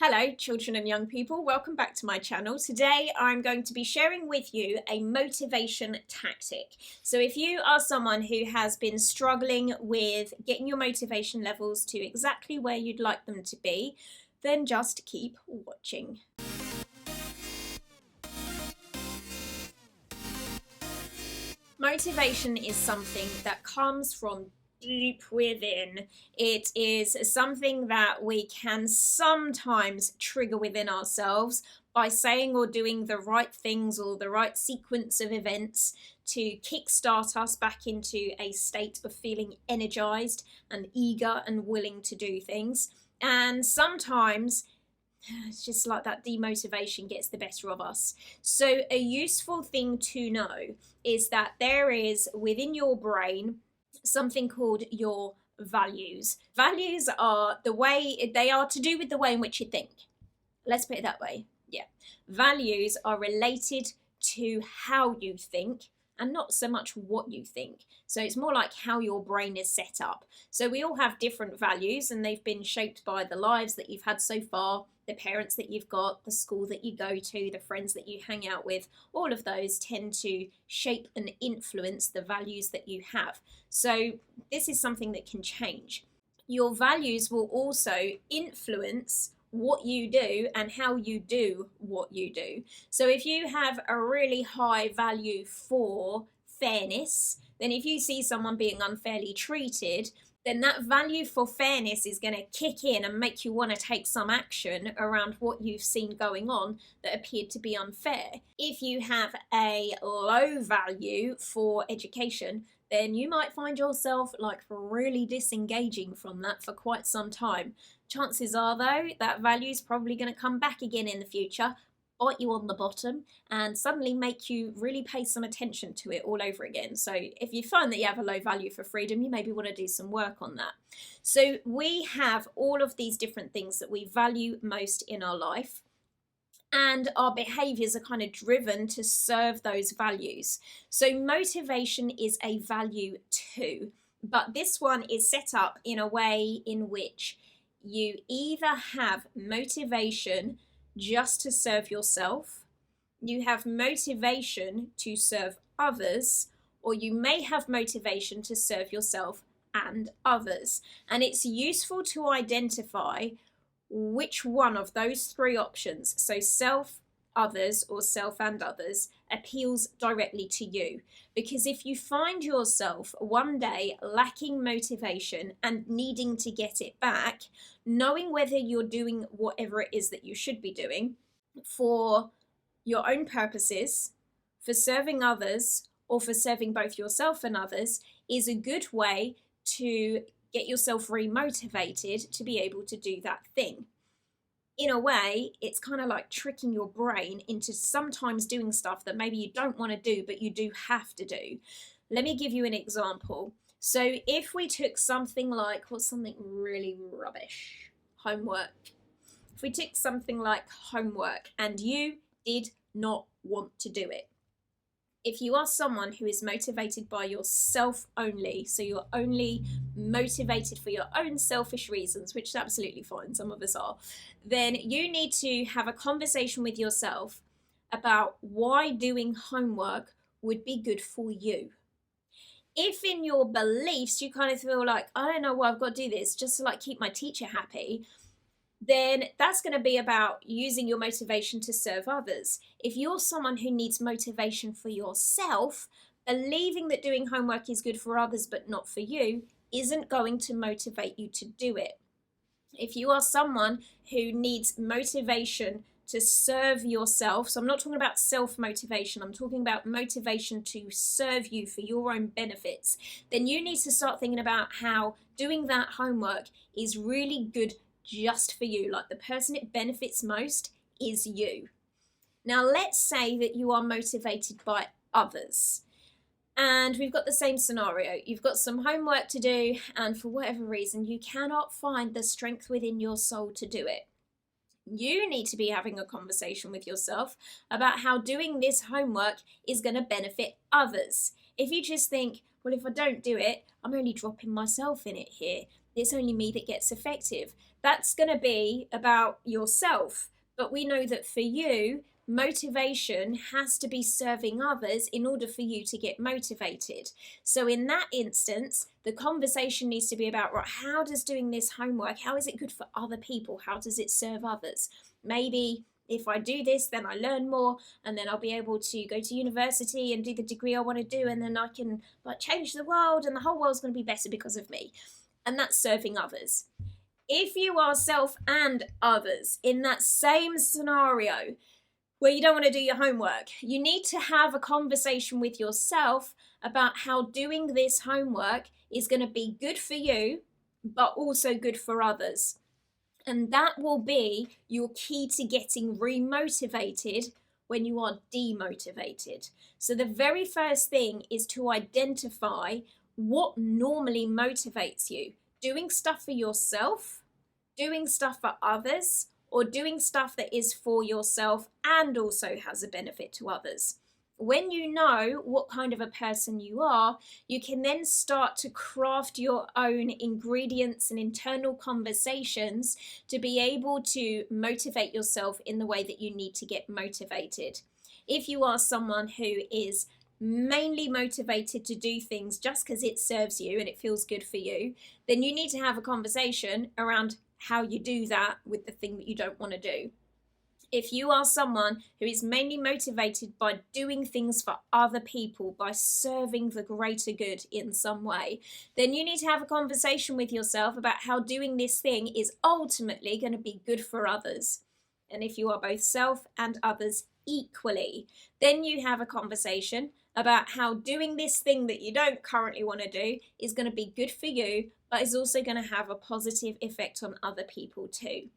Hello, children and young people. Welcome back to my channel. Today, I'm going to be sharing with you a motivation tactic. So if you are someone who has been struggling with getting your motivation levels to exactly where you'd like them to be, then just keep watching. Motivation is something that comes from deep within. It is something that we can sometimes trigger within ourselves by saying or doing the right things or the right sequence of events to kickstart us back into a state of feeling energized and eager and willing to do things. And sometimes it's just like that demotivation gets the better of us. So a useful thing to know is that there is within your brain something called your values. Values are they are to do with the way in which you think. Let's put it that way. Yeah. Values are related to how you think and not so much what you think. So it's more like how your brain is set up. So we all have different values and they've been shaped by the lives that you've had so far, the parents that you've got, the school that you go to, the friends that you hang out with. All of those tend to shape and influence the values that you have. So this is something that can change. Your values will also influence what you do and how you do what you do. So if you have a really high value for fairness, then if you see someone being unfairly treated, then that value for fairness is going to kick in and make you want to take some action around what you've seen going on that appeared to be unfair. If you have a low value for education, then you might find yourself like really disengaging from that for quite some time. Chances are, though, that value is probably going to come back again in the future, bite you on the bottom, and suddenly make you really pay some attention to it all over again. So if you find that you have a low value for freedom, you maybe want to do some work on that. So we have all of these different things that we value most in our life, and our behaviors are kind of driven to serve those values. So motivation is a value too, but this one is set up in a way in which you either have motivation just to serve yourself, you have motivation to serve others, or you may have motivation to serve yourself and others. And it's useful to identify which one of those three options, so self, others, or self and others, appeals directly to you. Because if you find yourself one day lacking motivation and needing to get it back, knowing whether you're doing whatever it is that you should be doing for your own purposes, for serving others, or for serving both yourself and others is a good way to get yourself remotivated to be able to do that thing. In a way, it's kind of like tricking your brain into sometimes doing stuff that maybe you don't want to do, but you do have to do. Let me give you an example. So if we took something like, what's something really rubbish? Homework. If we took something like homework and you did not want to do it. If you are someone who is motivated by yourself only, so you're only motivated for your own selfish reasons, which is absolutely fine, some of us are, then you need to have a conversation with yourself about why doing homework would be good for you. If in your beliefs you kind of feel like, I don't know why I've got to do this, just to like keep my teacher happy, then that's going to be about using your motivation to serve others. If you're someone who needs motivation for yourself, believing that doing homework is good for others but not for you isn't going to motivate you to do it. If you are someone who needs motivation to serve yourself, so I'm not talking about self-motivation, I'm talking about motivation to serve you for your own benefits, then you need to start thinking about how doing that homework is really good just for you. Like the person it benefits most is you. Now let's say that you are motivated by others and we've got the same scenario. You've got some homework to do and for whatever reason you cannot find the strength within your soul to do it. You need to be having a conversation with yourself about how doing this homework is going to benefit others. If you just think, well, if I don't do it, I'm only dropping myself in it here, it's only me that gets effective. That's going to be about yourself. But we know that for you, motivation has to be serving others in order for you to get motivated. So in that instance, the conversation needs to be about, right, how does doing this homework, how is it good for other people? How does it serve others? Maybe if I do this, then I learn more, and then I'll be able to go to university and do the degree I want to do, and then I can like change the world, and the whole world's going to be better because of me. And that's serving others. If you are self and others in that same scenario where you don't want to do your homework, you need to have a conversation with yourself about how doing this homework is going to be good for you, but also good for others. And that will be your key to getting remotivated when you are demotivated. So the very first thing is to identify what normally motivates you. Doing stuff for yourself, doing stuff for others, or doing stuff that is for yourself and also has a benefit to others. When you know what kind of a person you are, you can then start to craft your own ingredients and internal conversations to be able to motivate yourself in the way that you need to get motivated. If you are someone who is mainly motivated to do things just because it serves you and it feels good for you, then you need to have a conversation around how you do that with the thing that you don't want to do. If you are someone who is mainly motivated by doing things for other people, by serving the greater good in some way, then you need to have a conversation with yourself about how doing this thing is ultimately going to be good for others. And if you are both self and others equally, then you have a conversation about how doing this thing that you don't currently want to do is going to be good for you, but is also going to have a positive effect on other people too.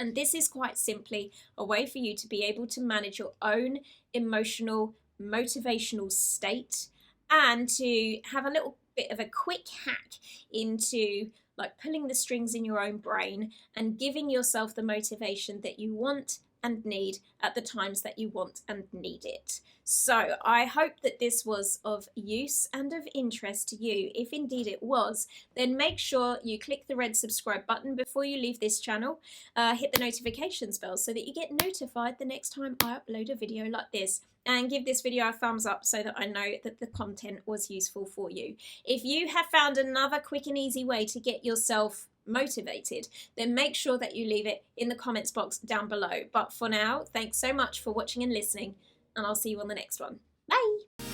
And this is quite simply a way for you to be able to manage your own emotional, motivational state and to have a little bit of a quick hack into like pulling the strings in your own brain and giving yourself the motivation that you want and need at the times that you want and need it. So I hope that this was of use and of interest to you. If indeed it was, then make sure you click the red subscribe button before you leave this channel. Hit the notifications bell so that you get notified the next time I upload a video like this. And give this video a thumbs up so that I know that the content was useful for you. If you have found another quick and easy way to get yourself motivated, then make sure that you leave it in the comments box down below. But for now, thanks so much for watching and listening, and I'll see you on the next one. Bye!